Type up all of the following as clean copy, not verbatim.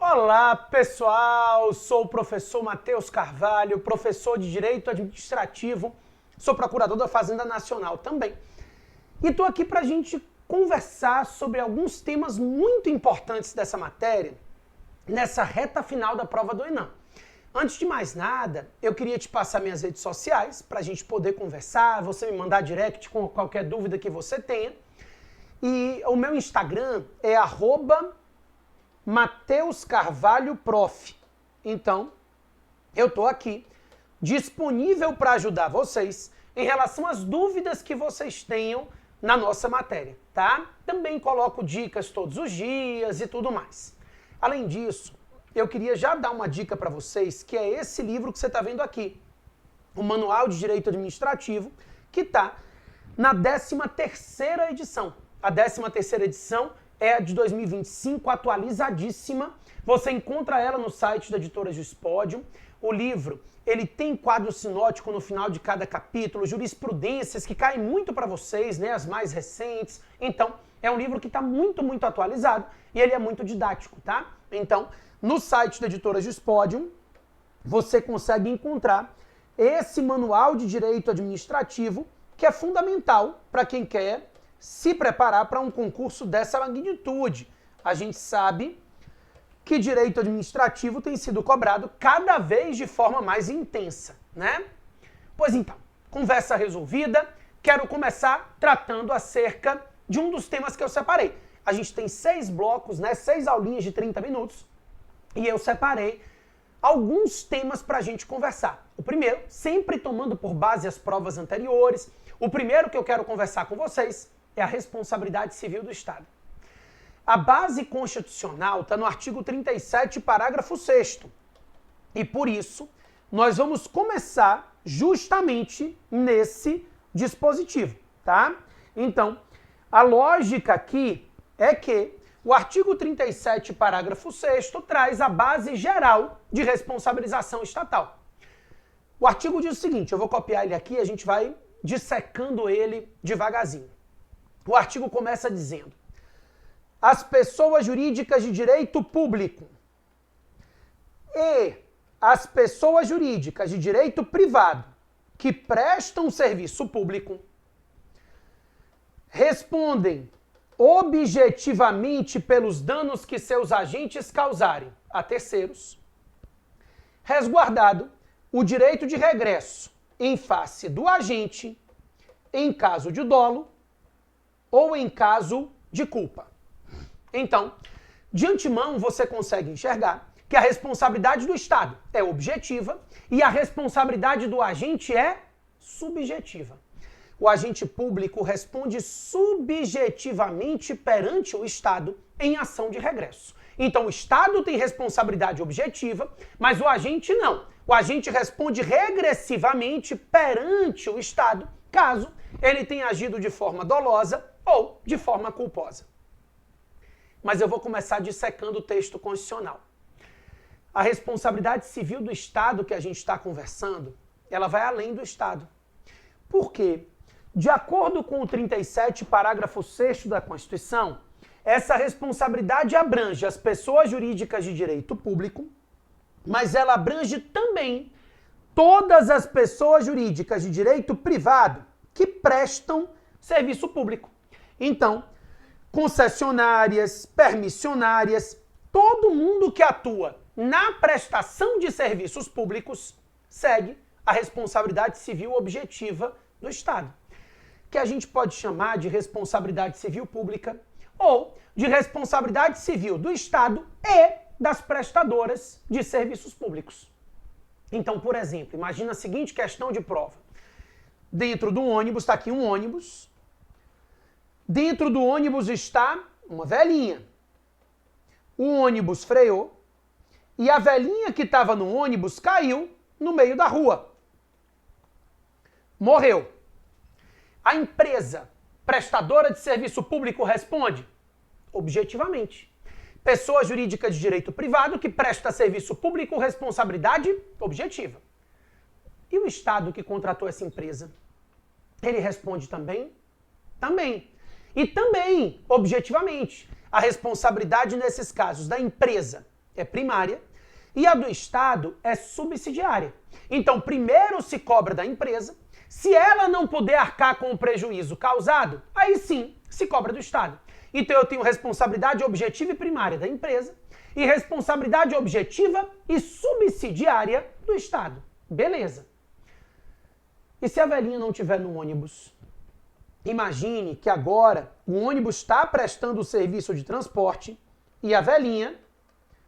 Olá, pessoal! Sou o professor Matheus Carvalho, professor de Direito Administrativo, sou procurador da Fazenda Nacional também. E estou aqui para a gente conversar sobre alguns temas muito importantes dessa matéria, nessa reta final da prova do Enem. Antes de mais nada, eu queria te passar minhas redes sociais para a gente poder conversar, você me mandar direct com qualquer dúvida que você tenha. E o meu Instagram é @MatheusCarvalhoProf. Então, eu estou aqui disponível para ajudar vocês em relação às dúvidas que vocês tenham na nossa matéria, tá? Também coloco dicas todos os dias e tudo mais. Além disso, eu queria já dar uma dica para vocês, que é esse livro que você está vendo aqui, o Manual de Direito Administrativo, que está na 13ª edição. A 13ª edição é a de 2025, atualizadíssima. Você encontra ela no site da Editora Juspodium. O livro, ele tem quadro sinótico no final de cada capítulo, jurisprudências que caem muito para vocês, né, as mais recentes. Então, é um livro que está muito atualizado e ele é muito didático, tá? Então, no site da Editora Juspodium, você consegue encontrar esse manual de direito administrativo, que é fundamental para quem quer se preparar para um concurso dessa magnitude. A gente sabe que direito administrativo tem sido cobrado cada vez de forma mais intensa, né? Pois então, conversa resolvida, quero começar tratando acerca de um dos temas que eu separei. A gente tem 6 blocos, né? 6 aulinhas de 30 minutos, e eu separei alguns temas para a gente conversar. O primeiro, sempre tomando por base as provas anteriores, o primeiro que eu quero conversar com vocês é a responsabilidade civil do Estado. A base constitucional está no artigo 37, parágrafo 6º. E por isso, nós vamos começar justamente nesse dispositivo, tá? Então, a lógica aqui é que o artigo 37, parágrafo 6º, traz a base geral de responsabilização estatal. O artigo diz o seguinte, eu vou copiar ele aqui e a gente vai dissecando ele devagarzinho. O artigo começa dizendo: as pessoas jurídicas de direito público e as pessoas jurídicas de direito privado que prestam serviço público respondem objetivamente pelos danos que seus agentes causarem a terceiros, resguardado o direito de regresso em face do agente em caso de dolo ou em caso de culpa. Então, de antemão, você consegue enxergar que a responsabilidade do Estado é objetiva e a responsabilidade do agente é subjetiva. O agente público responde subjetivamente perante o Estado em ação de regresso. Então, o Estado tem responsabilidade objetiva, mas o agente não. O agente responde regressivamente perante o Estado, caso ele tenha agido de forma dolosa ou de forma culposa. Mas eu vou começar dissecando o texto constitucional. A responsabilidade civil do Estado que a gente está conversando, ela vai além do Estado. Por quê? De acordo com o 37, parágrafo 6º da Constituição, essa responsabilidade abrange as pessoas jurídicas de direito público, mas ela abrange também todas as pessoas jurídicas de direito privado que prestam serviço público. Então, concessionárias, permissionárias, todo mundo que atua na prestação de serviços públicos segue a responsabilidade civil objetiva do Estado, que a gente pode chamar de responsabilidade civil pública ou de responsabilidade civil do Estado e das prestadoras de serviços públicos. Então, por exemplo, imagina a seguinte questão de prova. Dentro do ônibus, está aqui um ônibus. Dentro do ônibus está uma velhinha. O ônibus freou e a velhinha que estava no ônibus caiu no meio da rua. Morreu. A empresa prestadora de serviço público responde objetivamente. Pessoa jurídica de direito privado que presta serviço público, responsabilidade objetiva. E o Estado que contratou essa empresa? Ele responde também? Também. E também, objetivamente, a responsabilidade nesses casos da empresa é primária e a do Estado é subsidiária. Então, primeiro se cobra da empresa, se ela não puder arcar com o prejuízo causado, aí sim se cobra do Estado. Então, eu tenho responsabilidade objetiva e primária da empresa e responsabilidade objetiva e subsidiária do Estado. Beleza. E se a velhinha não estiver no ônibus? Imagine que agora o ônibus está prestando o serviço de transporte e a velhinha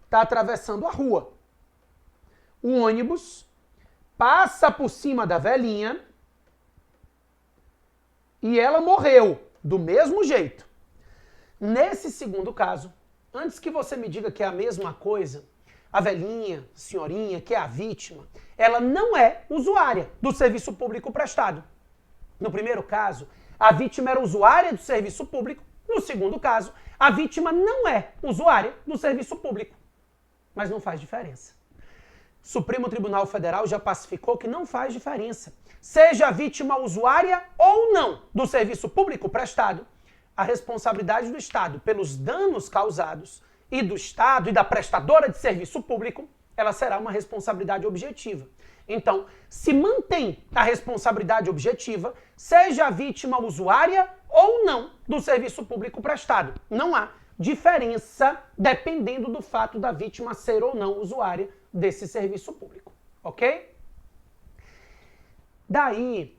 está atravessando a rua. O ônibus passa por cima da velhinha e ela morreu do mesmo jeito. Nesse segundo caso, antes que você me diga que é a mesma coisa, a velhinha, senhorinha, que é a vítima, ela não é usuária do serviço público prestado. No primeiro caso, a vítima era usuária do serviço público. No segundo caso, a vítima não é usuária do serviço público. Mas não faz diferença. Supremo Tribunal Federal já pacificou que não faz diferença. Seja a vítima usuária ou não do serviço público prestado, a responsabilidade do Estado pelos danos causados e do Estado e da prestadora de serviço público, ela será uma responsabilidade objetiva. Então, se mantém a responsabilidade objetiva, seja a vítima usuária ou não do serviço público prestado. Não há diferença dependendo do fato da vítima ser ou não usuária desse serviço público, ok? Daí,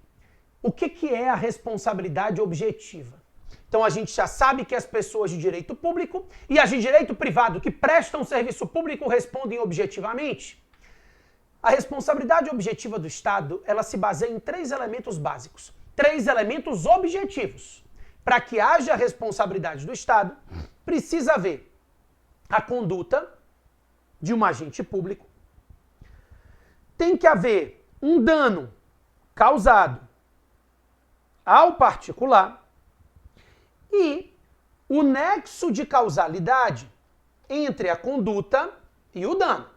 o que é a responsabilidade objetiva? Então a gente já sabe que as pessoas de direito público e as de direito privado que prestam serviço público respondem objetivamente. A responsabilidade objetiva do Estado, ela se baseia em 3 elementos básicos, 3 elementos objetivos. Para que haja responsabilidade do Estado, precisa haver a conduta de um agente público, tem que haver um dano causado ao particular e o nexo de causalidade entre a conduta e o dano.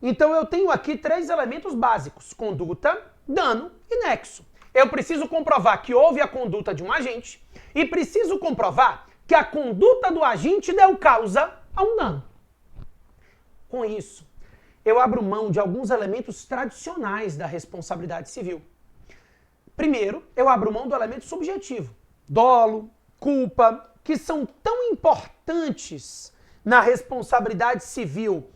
Então eu tenho aqui 3 elementos básicos: conduta, dano e nexo. Eu preciso comprovar que houve a conduta de um agente e preciso comprovar que a conduta do agente deu causa a um dano. Com isso, eu abro mão de alguns elementos tradicionais da responsabilidade civil. Primeiro, eu abro mão do elemento subjetivo. Dolo, culpa, que são tão importantes na responsabilidade civil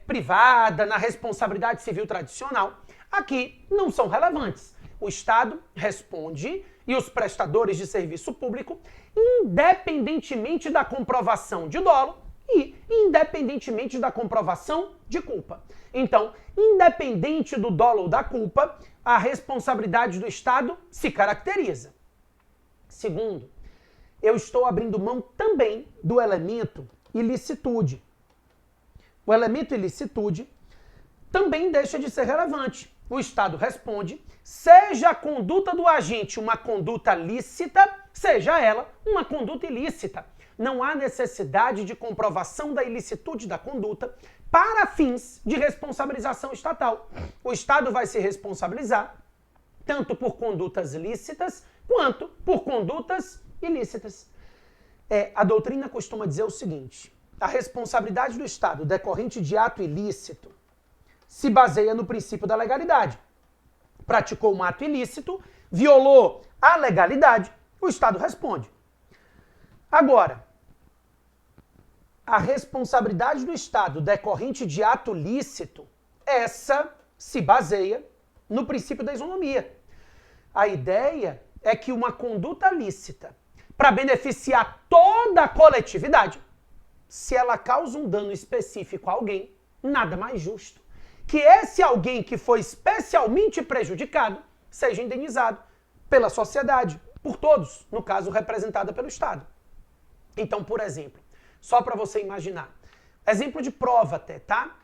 privada, na responsabilidade civil tradicional, aqui não são relevantes. O Estado responde e os prestadores de serviço público, independentemente da comprovação de dolo e independentemente da comprovação de culpa. Então, independente do dolo ou da culpa, a responsabilidade do Estado se caracteriza. Segundo, eu estou abrindo mão também do elemento ilicitude. O elemento ilicitude também deixa de ser relevante. O Estado responde, seja a conduta do agente uma conduta lícita, seja ela uma conduta ilícita. Não há necessidade de comprovação da ilicitude da conduta para fins de responsabilização estatal. O Estado vai se responsabilizar tanto por condutas lícitas quanto por condutas ilícitas. A doutrina costuma dizer o seguinte: a responsabilidade do Estado decorrente de ato ilícito se baseia no princípio da legalidade. Praticou um ato ilícito, violou a legalidade, o Estado responde. Agora, a responsabilidade do Estado decorrente de ato lícito, essa se baseia no princípio da isonomia. A ideia é que uma conduta lícita, para beneficiar toda a coletividade, se ela causa um dano específico a alguém, nada mais justo que esse alguém que foi especialmente prejudicado seja indenizado pela sociedade, por todos, no caso representada pelo Estado. Então, por exemplo, só para você imaginar, exemplo de prova até, tá?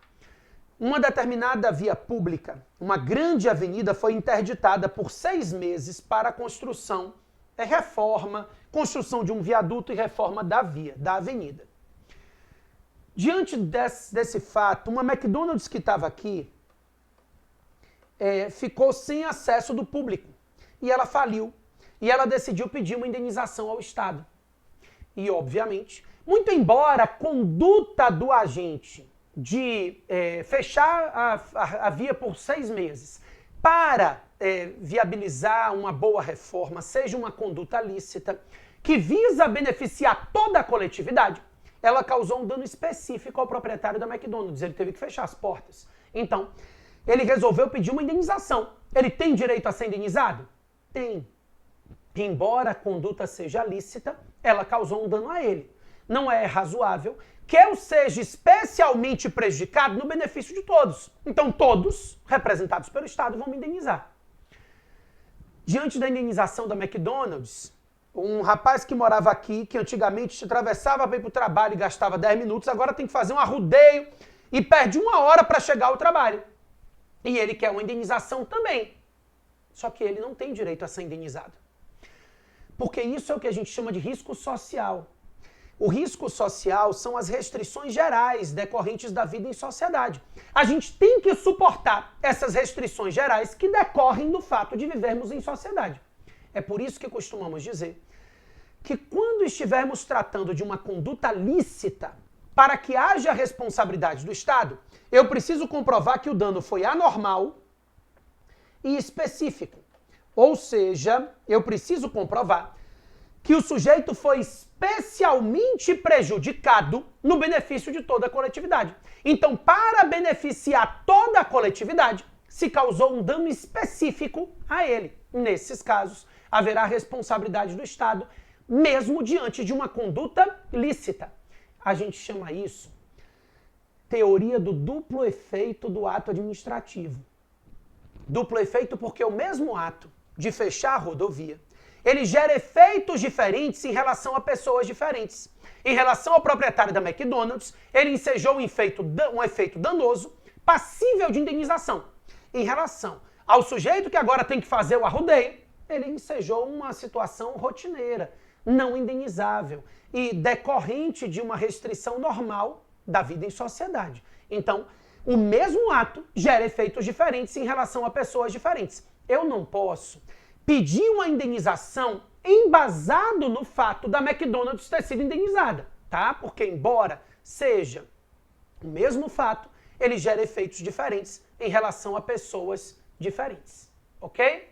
Uma determinada via pública, uma grande avenida, foi interditada por 6 meses para a construção, construção de um viaduto e reforma da via, da avenida. Diante desse fato, uma McDonald's que estava aqui ficou sem acesso do público e ela faliu. E ela decidiu pedir uma indenização ao Estado. E, obviamente, Muito embora a conduta do agente de fechar a via por 6 meses para viabilizar uma boa reforma seja uma conduta lícita que visa beneficiar toda a coletividade, ela causou um dano específico ao proprietário da McDonald's. Ele teve que fechar as portas. Então, ele resolveu pedir uma indenização. Ele tem direito a ser indenizado? Tem. Embora a conduta seja lícita, ela causou um dano a ele. Não é razoável que eu seja especialmente prejudicado no benefício de todos. Então, todos, representados pelo Estado, vão me indenizar. Diante da indenização da McDonald's, um rapaz que morava aqui, que antigamente atravessava para ir para o trabalho e gastava 10 minutos, agora tem que fazer um arrudeio e perde 1 hora para chegar ao trabalho. E ele quer uma indenização também. Só que ele não tem direito a ser indenizado. Porque isso é o que a gente chama de risco social. O risco social são as restrições gerais decorrentes da vida em sociedade. A gente tem que suportar essas restrições gerais que decorrem do fato de vivermos em sociedade. É por isso que costumamos dizer que quando estivermos tratando de uma conduta lícita, para que haja responsabilidade do Estado, eu preciso comprovar que o dano foi anormal e específico. Ou seja, eu preciso comprovar que o sujeito foi especialmente prejudicado no benefício de toda a coletividade. Então, para beneficiar toda a coletividade, se causou um dano específico a ele. Nesses casos, haverá responsabilidade do Estado, mesmo diante de uma conduta lícita. A gente chama isso teoria do duplo efeito do ato administrativo. Duplo efeito porque o mesmo ato de fechar a rodovia, ele gera efeitos diferentes em relação a pessoas diferentes. Em relação ao proprietário da McDonald's, ele ensejou um efeito danoso, passível de indenização. Em relação ao sujeito que agora tem que fazer o arrudeio, ele ensejou uma situação rotineira, não indenizável e decorrente de uma restrição normal da vida em sociedade. Então, o mesmo ato gera efeitos diferentes em relação a pessoas diferentes. Eu não posso pedir uma indenização embasado no fato da McDonald's ter sido indenizada, tá? Porque embora seja o mesmo fato, ele gera efeitos diferentes em relação a pessoas diferentes, ok?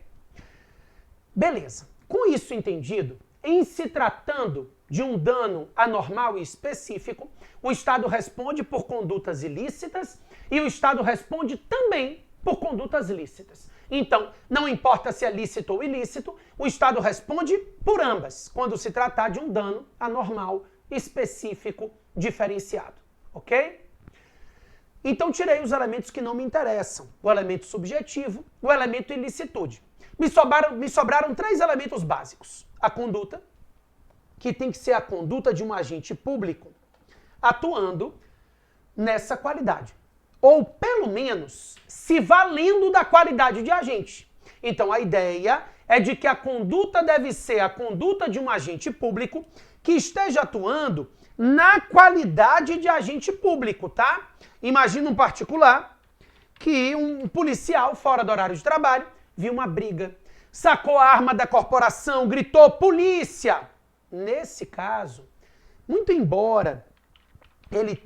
Beleza. Com isso entendido, em se tratando de um dano anormal e específico, o Estado responde por condutas ilícitas e o Estado responde também por condutas lícitas. Então, não importa se é lícito ou ilícito, o Estado responde por ambas, quando se tratar de um dano anormal, específico, diferenciado, ok? Então, tirei os elementos que não me interessam, o elemento subjetivo, o elemento ilicitude. Me sobraram 3 elementos básicos. A conduta, que tem que ser a conduta de um agente público atuando nessa qualidade. Ou, pelo menos, se valendo da qualidade de agente. Então, a ideia é de que a conduta deve ser a conduta de um agente público que esteja atuando na qualidade de agente público, tá? Imagina um particular que um policial, fora do horário de trabalho, viu uma briga, sacou a arma da corporação, gritou polícia. Nesse caso, muito embora ele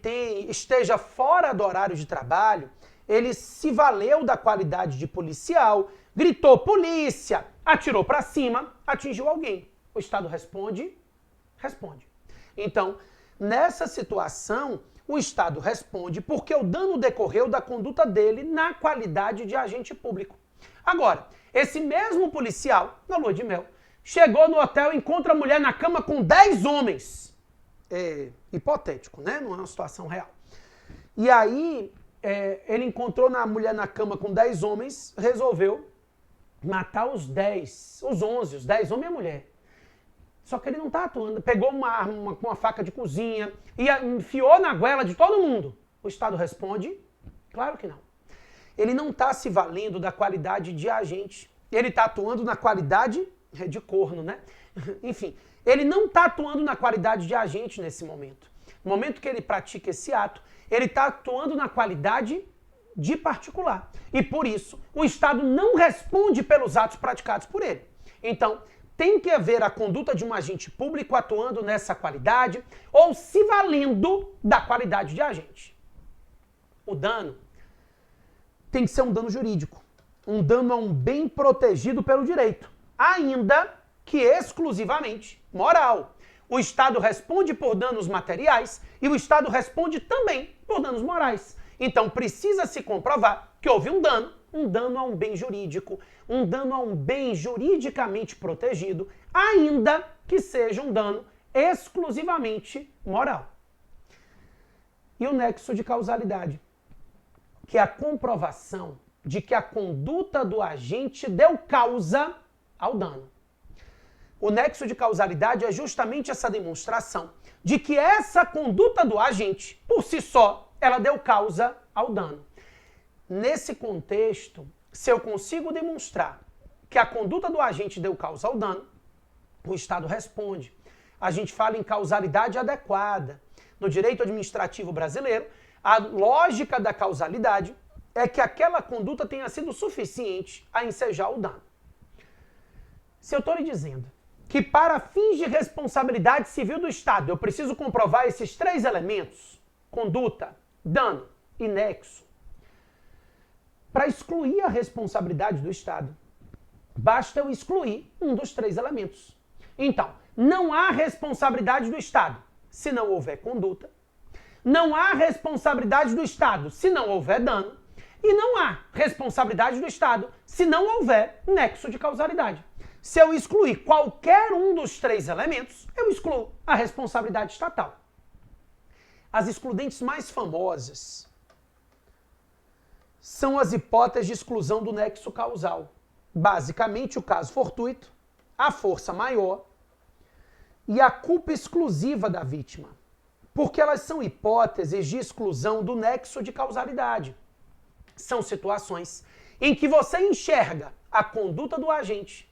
esteja fora do horário de trabalho, ele se valeu da qualidade de policial, gritou polícia, atirou para cima, atingiu alguém. O Estado responde? Responde. Então, nessa situação, o Estado responde porque o dano decorreu da conduta dele na qualidade de agente público. Agora, esse mesmo policial, na lua de mel, chegou no hotel e encontra a mulher na cama com 10 homens. É hipotético, né? Não é uma situação real. E aí, ele encontrou a mulher na cama com 10 homens, resolveu matar os 10, os 11, os 10 homens e a mulher. Só que ele não está atuando. Pegou uma arma com uma faca de cozinha e enfiou na goela de todo mundo. O Estado responde? Claro que não. Ele não está se valendo da qualidade de agente. Ele está atuando na qualidade de corno, né? Enfim, ele não está atuando na qualidade de agente nesse momento. No momento que ele pratica esse ato, ele está atuando na qualidade de particular. E por isso, o Estado não responde pelos atos praticados por ele. Então, tem que haver a conduta de um agente público atuando nessa qualidade ou se valendo da qualidade de agente. O dano tem que ser um dano jurídico. Um dano a um bem protegido pelo direito, ainda que exclusivamente moral. O Estado responde por danos materiais e o Estado responde também por danos morais. Então precisa se comprovar que houve um dano a um bem jurídico, um dano a um bem juridicamente protegido, ainda que seja um dano exclusivamente moral. E o nexo de causalidade, que é a comprovação de que a conduta do agente deu causa ao dano. O nexo de causalidade é justamente essa demonstração de que essa conduta do agente, por si só, ela deu causa ao dano. Nesse contexto, se eu consigo demonstrar que a conduta do agente deu causa ao dano, o Estado responde. A gente fala em causalidade adequada. No direito administrativo brasileiro, a lógica da causalidade é que aquela conduta tenha sido suficiente a ensejar o dano. Se eu estou lhe dizendo que para fins de responsabilidade civil do Estado eu preciso comprovar esses 3 elementos, conduta, dano e nexo, para excluir a responsabilidade do Estado, basta eu excluir um dos 3 elementos. Então, não há responsabilidade do Estado se não houver conduta, não há responsabilidade do Estado se não houver dano, e não há responsabilidade do Estado se não houver nexo de causalidade. Se eu excluir qualquer um dos 3 elementos, eu excluo a responsabilidade estatal. As excludentes mais famosas são as hipóteses de exclusão do nexo causal. Basicamente, o caso fortuito, a força maior e a culpa exclusiva da vítima, porque elas são hipóteses de exclusão do nexo de causalidade. São situações em que você enxerga a conduta do agente,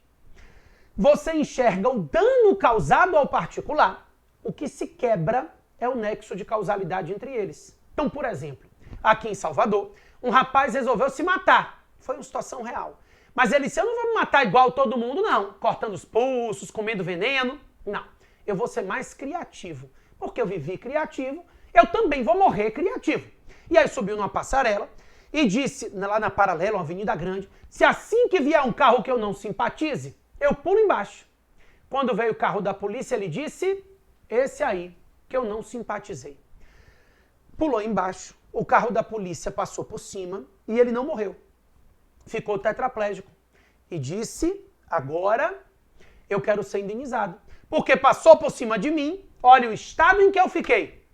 você enxerga o dano causado ao particular, o que se quebra é o nexo de causalidade entre eles. Então, por exemplo, aqui em Salvador, um rapaz resolveu se matar. Foi uma situação real. Mas ele disse, eu não vou me matar igual todo mundo, não. Cortando os pulsos, comendo veneno. Não. Eu vou ser mais criativo. Porque eu vivi criativo, eu também vou morrer criativo. E aí subiu numa passarela e disse, lá na paralela, uma avenida grande, se assim que vier um carro que eu não simpatize, eu pulo embaixo. Quando veio o carro da polícia, ele disse, esse aí que eu não simpatizei. Pulou embaixo, o carro da polícia passou por cima e ele não morreu. Ficou tetraplégico. E disse, agora eu quero ser indenizado. Porque passou por cima de mim, olha o estado em que eu fiquei.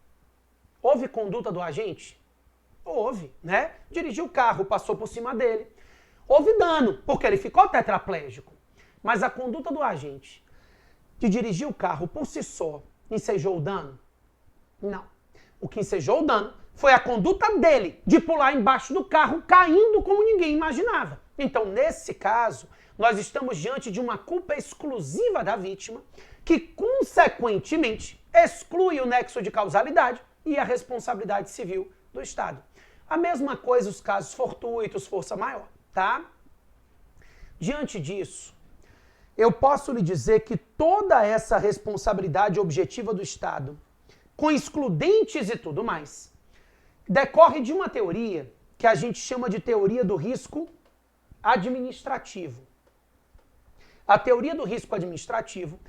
Houve conduta do agente? Houve, né? Dirigiu o carro, passou por cima dele. Houve dano, porque ele ficou tetraplégico. Mas a conduta do agente de dirigir o carro por si só ensejou o dano? Não. O que ensejou o dano foi a conduta dele de pular embaixo do carro, caindo como ninguém imaginava. Então, nesse caso, nós estamos diante de uma culpa exclusiva da vítima, que, consequentemente, exclui o nexo de causalidade e a responsabilidade civil do Estado. A mesma coisa os casos fortuitos, força maior, tá? Diante disso, eu posso lhe dizer que toda essa responsabilidade objetiva do Estado, com excludentes e tudo mais, decorre de uma teoria que a gente chama de teoria do risco administrativo. A teoria do risco administrativo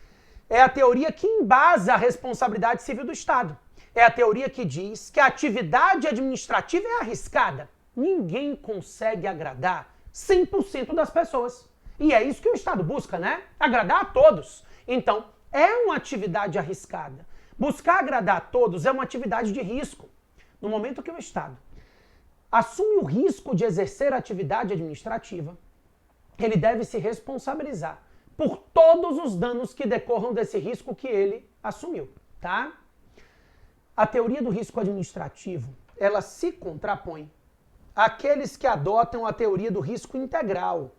é a teoria que embasa a responsabilidade civil do Estado. É a teoria que diz que a atividade administrativa é arriscada. Ninguém consegue agradar 100% das pessoas. E é isso que o Estado busca, né? Agradar a todos. Então, é uma atividade arriscada. Buscar agradar a todos é uma atividade de risco. No momento que o Estado assume o risco de exercer a atividade administrativa, ele deve se responsabilizar por todos os danos que decorram desse risco que ele assumiu, tá? A teoria do risco administrativo, ela se contrapõe àqueles que adotam a teoria do risco integral.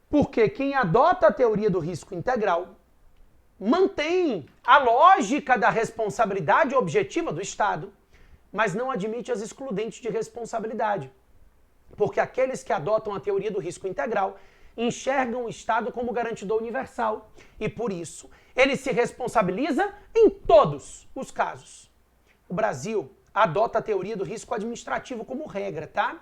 Porque quem adota a teoria do risco integral mantém a lógica da responsabilidade objetiva do Estado, mas não admite as excludentes de responsabilidade. Porque aqueles que adotam a teoria do risco integral enxergam o Estado como garantidor universal e, por isso, ele se responsabiliza em todos os casos. O Brasil adota a teoria do risco administrativo como regra, tá?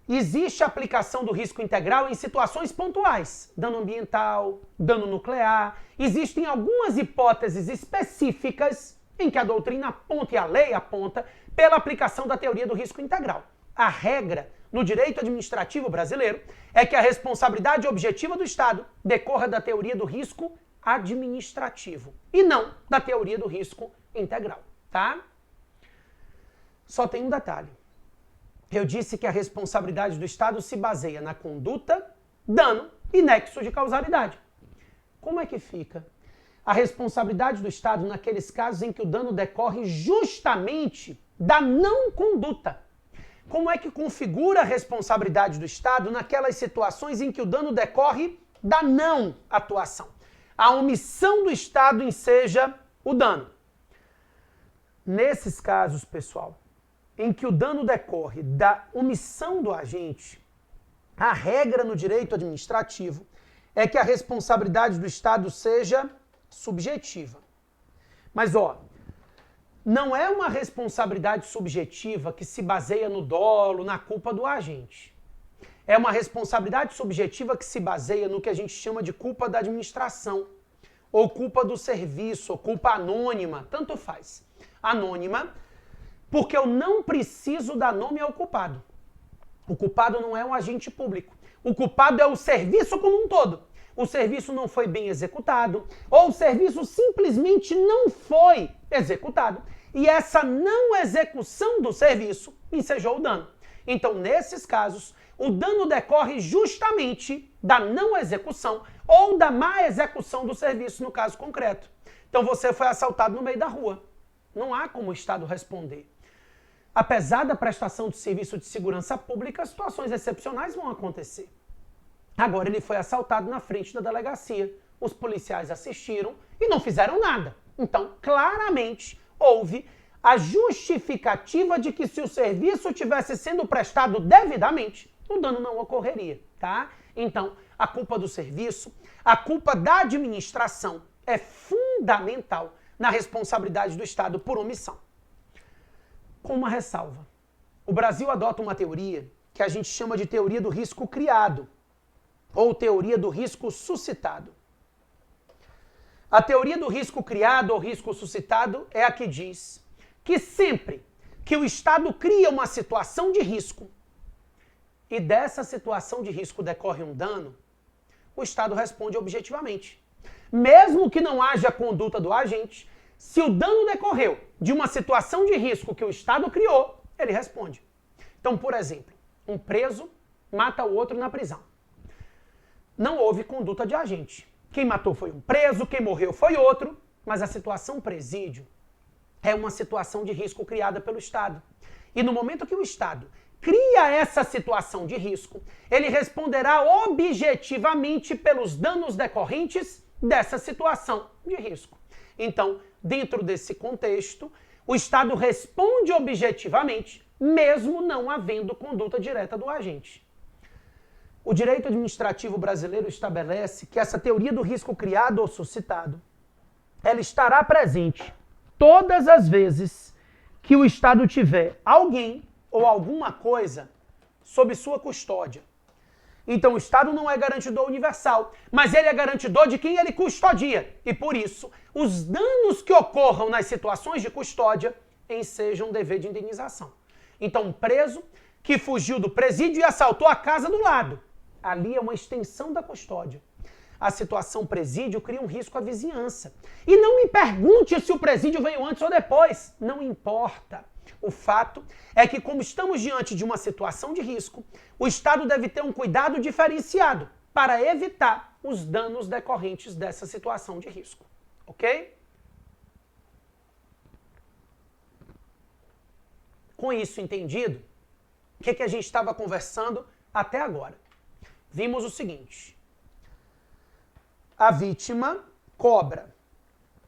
Existe a aplicação do risco integral em situações pontuais, dano ambiental, dano nuclear. Existem algumas hipóteses específicas em que a doutrina aponta e a lei aponta pela aplicação da teoria do risco integral. A regra no direito administrativo brasileiro é que a responsabilidade objetiva do Estado decorra da teoria do risco administrativo e não da teoria do risco integral, tá? Só tem um detalhe. Eu disse que a responsabilidade do Estado se baseia na conduta, dano e nexo de causalidade. Como é que fica a responsabilidade do Estado naqueles casos em que o dano decorre justamente da não conduta? Como é que configura a responsabilidade do Estado naquelas situações em que o dano decorre da não atuação? A omissão do Estado enseja o dano. Nesses casos, pessoal, em que o dano decorre da omissão do agente, a regra no direito administrativo é que a responsabilidade do Estado seja subjetiva. Mas, não é uma responsabilidade subjetiva que se baseia no dolo, na culpa do agente. É uma responsabilidade subjetiva que se baseia no que a gente chama de culpa da administração, ou culpa do serviço, ou culpa anônima, tanto faz. Anônima, porque eu não preciso dar nome ao culpado. O culpado não é um agente público. O culpado é o serviço como um todo. O serviço não foi bem executado, ou o serviço simplesmente não foi executado. E essa não execução do serviço ensejou o dano. Então, nesses casos, o dano decorre justamente da não execução ou da má execução do serviço, no caso concreto. Então, você foi assaltado no meio da rua. Não há como o Estado responder. Apesar da prestação de serviço de segurança pública, situações excepcionais vão acontecer. Agora ele foi assaltado na frente da delegacia. Os policiais assistiram e não fizeram nada. Então, claramente, houve a justificativa de que se o serviço tivesse sendo prestado devidamente, o dano não ocorreria, tá? Então, a culpa do serviço, a culpa da administração é fundamental na responsabilidade do Estado por omissão. Com uma ressalva. O Brasil adota uma teoria que a gente chama de teoria do risco criado, ou teoria do risco suscitado. A teoria do risco criado ou risco suscitado é a que diz que sempre que o Estado cria uma situação de risco e dessa situação de risco decorre um dano, o Estado responde objetivamente. Mesmo que não haja conduta do agente, se o dano decorreu de uma situação de risco que o Estado criou, ele responde. Então, por exemplo, um preso mata o outro na prisão. Não houve conduta de agente. Quem matou foi um preso, quem morreu foi outro, mas a situação presídio é uma situação de risco criada pelo Estado. E no momento que o Estado cria essa situação de risco, ele responderá objetivamente pelos danos decorrentes dessa situação de risco. Então, dentro desse contexto, o Estado responde objetivamente, mesmo não havendo conduta direta do agente. O direito administrativo brasileiro estabelece que essa teoria do risco criado ou suscitado, ela estará presente todas as vezes que o Estado tiver alguém ou alguma coisa sob sua custódia. Então o Estado não é garantidor universal, mas ele é garantidor de quem ele custodia. E por isso, os danos que ocorram nas situações de custódia ensejam dever de indenização. Então um preso que fugiu do presídio e assaltou a casa do lado. Ali é uma extensão da custódia. A situação presídio cria um risco à vizinhança. E não me pergunte se o presídio veio antes ou depois. Não importa. O fato é que, como estamos diante de uma situação de risco, o Estado deve ter um cuidado diferenciado para evitar os danos decorrentes dessa situação de risco. Ok? Com isso entendido, o que a gente estava conversando até agora? Vimos o seguinte: a vítima cobra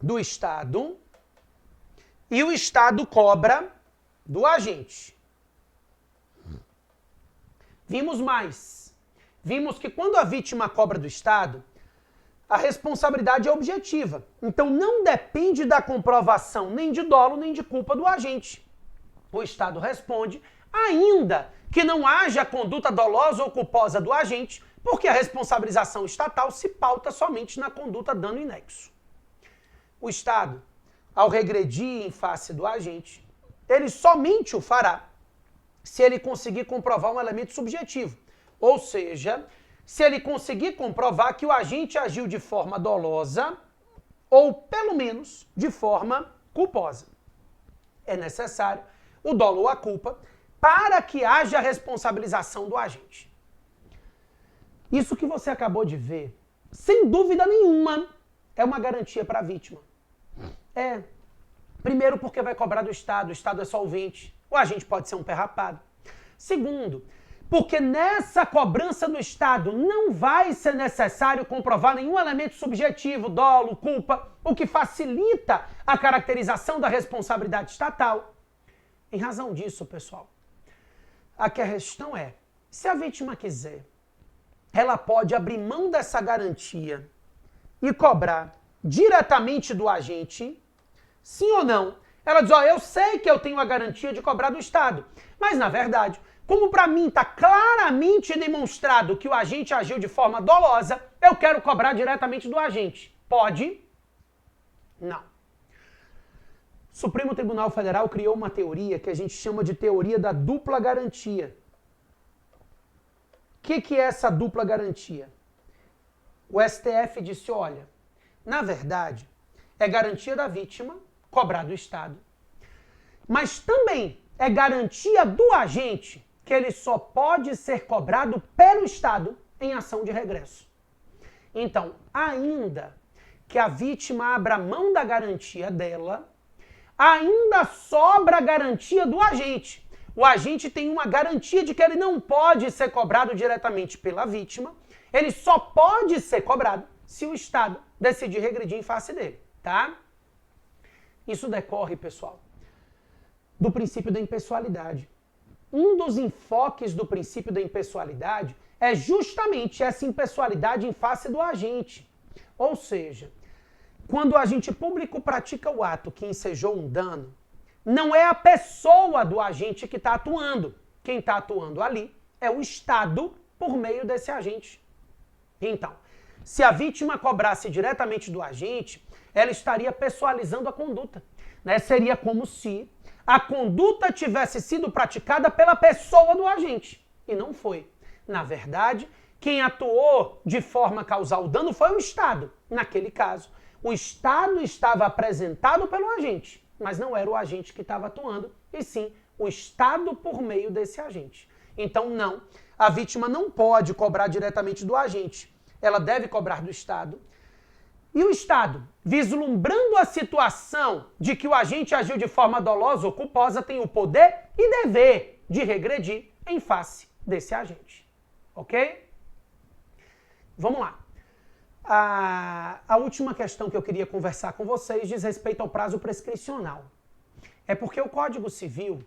do Estado e o Estado cobra do agente. Vimos mais vimos que quando a vítima cobra do Estado, a responsabilidade é objetiva. Então não depende da comprovação nem de dolo nem de culpa do agente. O Estado responde, ainda que não haja conduta dolosa ou culposa do agente, porque a responsabilização estatal se pauta somente na conduta dano inexo. O Estado, ao regredir em face do agente, ele somente o fará se ele conseguir comprovar um elemento subjetivo, ou seja, se ele conseguir comprovar que o agente agiu de forma dolosa ou, pelo menos, de forma culposa. É necessário o dolo ou a culpa para que haja responsabilização do agente. Isso que você acabou de ver, sem dúvida nenhuma, é uma garantia para a vítima. Primeiro, porque vai cobrar do Estado, o Estado é solvente, o agente pode ser um pé rapado. Segundo, porque nessa cobrança do Estado não vai ser necessário comprovar nenhum elemento subjetivo, dolo, culpa, o que facilita a caracterização da responsabilidade estatal. Em razão disso, pessoal, a questão é, se a vítima quiser, ela pode abrir mão dessa garantia e cobrar diretamente do agente, sim ou não? Ela diz, eu sei que eu tenho a garantia de cobrar do Estado, mas na verdade, como para mim está claramente demonstrado que o agente agiu de forma dolosa, eu quero cobrar diretamente do agente. Pode? Não. O Supremo Tribunal Federal criou uma teoria que a gente chama de teoria da dupla garantia. O que é essa dupla garantia? O STF disse, olha, na verdade, é garantia da vítima cobrar do Estado, mas também é garantia do agente que ele só pode ser cobrado pelo Estado em ação de regresso. Então, ainda que a vítima abra mão da garantia dela, ainda sobra a garantia do agente. O agente tem uma garantia de que ele não pode ser cobrado diretamente pela vítima, ele só pode ser cobrado se o Estado decidir regredir em face dele, tá? Isso decorre, pessoal, do princípio da impessoalidade. Um dos enfoques do princípio da impessoalidade é justamente essa impessoalidade em face do agente. Ou seja, quando o agente público pratica o ato que ensejou um dano, não é a pessoa do agente que está atuando. Quem está atuando ali é o Estado por meio desse agente. Então, se a vítima cobrasse diretamente do agente, ela estaria pessoalizando a conduta, né? Seria como se a conduta tivesse sido praticada pela pessoa do agente, e não foi. Na verdade, quem atuou de forma a causar o dano foi o Estado. Naquele caso, o Estado estava apresentado pelo agente, mas não era o agente que estava atuando, e sim o Estado por meio desse agente. Então, não, a vítima não pode cobrar diretamente do agente, ela deve cobrar do Estado. E o Estado, vislumbrando a situação de que o agente agiu de forma dolosa ou culposa, tem o poder e dever de regredir em face desse agente. Ok? Vamos lá. A última questão que eu queria conversar com vocês diz respeito ao prazo prescricional. É porque o Código Civil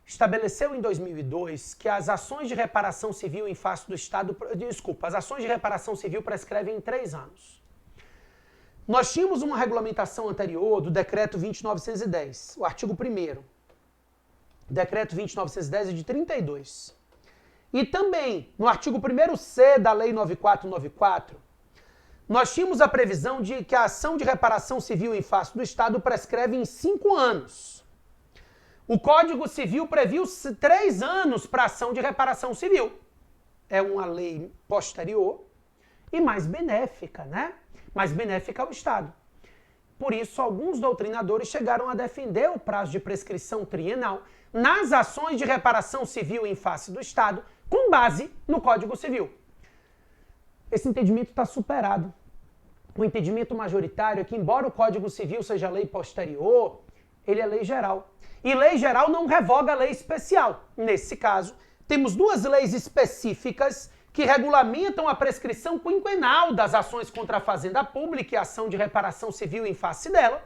estabeleceu em 2002 que as ações de reparação civil em face do Estado... as ações de reparação civil prescrevem em 3 anos. Nós tínhamos uma regulamentação anterior do Decreto 20.910, o artigo 1º. O Decreto 20.910 é de 32. E também, no artigo 1º-C da Lei 9494, nós tínhamos a previsão de que a ação de reparação civil em face do Estado prescreve em 5 anos. O Código Civil previu 3 anos para a ação de reparação civil. É uma lei posterior e mais benéfica, né? Mais benéfica ao Estado. Por isso, alguns doutrinadores chegaram a defender o prazo de prescrição trienal nas ações de reparação civil em face do Estado, com base no Código Civil. Esse entendimento está superado. O entendimento majoritário é que, embora o Código Civil seja lei posterior, ele é lei geral. E lei geral não revoga a lei especial. Nesse caso, temos 2 leis específicas que regulamentam a prescrição quinquenal das ações contra a fazenda pública e a ação de reparação civil em face dela,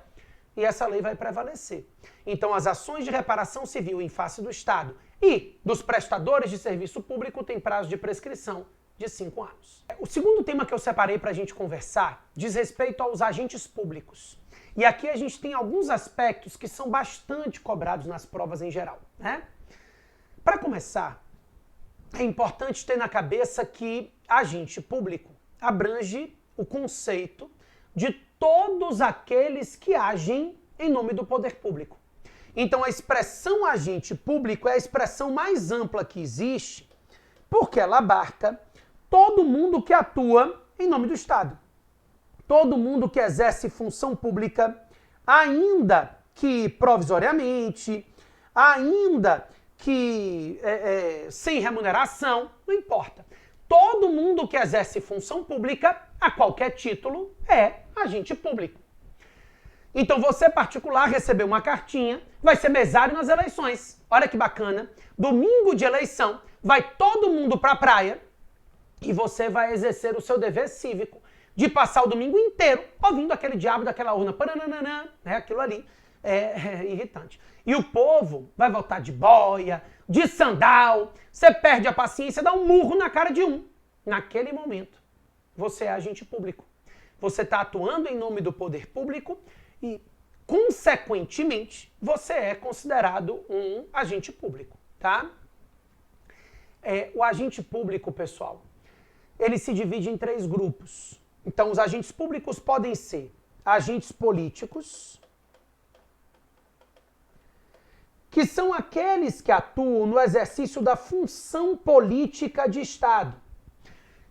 e essa lei vai prevalecer. Então, as ações de reparação civil em face do Estado e dos prestadores de serviço público têm prazo de prescrição de 5 anos. O segundo tema que eu separei para a gente conversar diz respeito aos agentes públicos. E aqui a gente tem alguns aspectos que são bastante cobrados nas provas em geral, né? Para começar, é importante ter na cabeça que agente público abrange o conceito de todos aqueles que agem em nome do poder público. Então a expressão agente público é a expressão mais ampla que existe, porque ela abarca todo mundo que atua em nome do Estado. Todo mundo que exerce função pública, ainda que provisoriamente, ainda que sem remuneração, não importa. Todo mundo que exerce função pública, a qualquer título, é agente público. Então você, particular, recebeu uma cartinha, vai ser mesário nas eleições. Olha que bacana. Domingo de eleição, vai todo mundo para a praia e você vai exercer o seu dever cívico de passar o domingo inteiro ouvindo aquele diabo daquela urna. Parananã, né? Aquilo ali é irritante. E o povo vai voltar de boia, de sandal, você perde a paciência, dá um murro na cara de um. Naquele momento, você é agente público. Você está atuando em nome do poder público e, consequentemente, você é considerado um agente público, tá? O agente público, pessoal, ele se divide em 3 grupos. Então, os agentes públicos podem ser agentes políticos, que são aqueles que atuam no exercício da função política de Estado.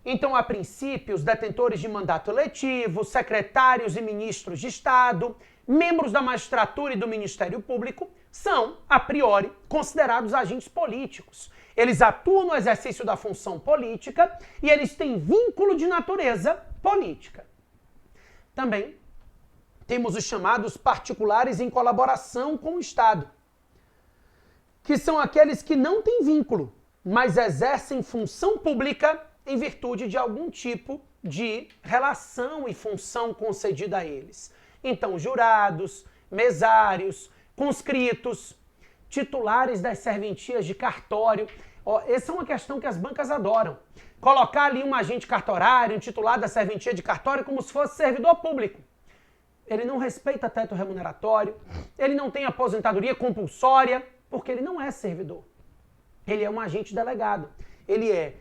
Então, a princípio, os detentores de mandato eletivo, secretários e ministros de Estado, membros da magistratura e do Ministério Público, são, a priori, considerados agentes políticos. Eles atuam no exercício da função política e eles têm vínculo de natureza política. Também temos os chamados particulares em colaboração com o Estado, que são aqueles que não têm vínculo, mas exercem função pública em virtude de algum tipo de relação e função concedida a eles. Então, jurados, mesários, conscritos, titulares das serventias de cartório. Essa é uma questão que as bancas adoram. Colocar ali um agente cartorário, um titular da serventia de cartório como se fosse servidor público. Ele não respeita teto remuneratório, ele não tem aposentadoria compulsória, porque ele não é servidor. Ele é um agente delegado. Ele é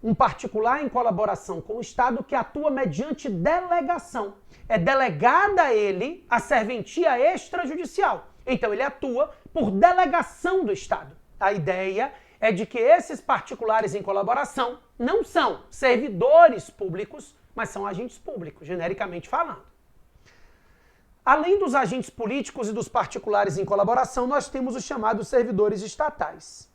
um particular em colaboração com o Estado que atua mediante delegação. É delegada a ele a serventia extrajudicial. Então ele atua por delegação do Estado. A ideia é de que esses particulares em colaboração não são servidores públicos, mas são agentes públicos, genericamente falando. Além dos agentes políticos e dos particulares em colaboração, nós temos os chamados servidores estatais.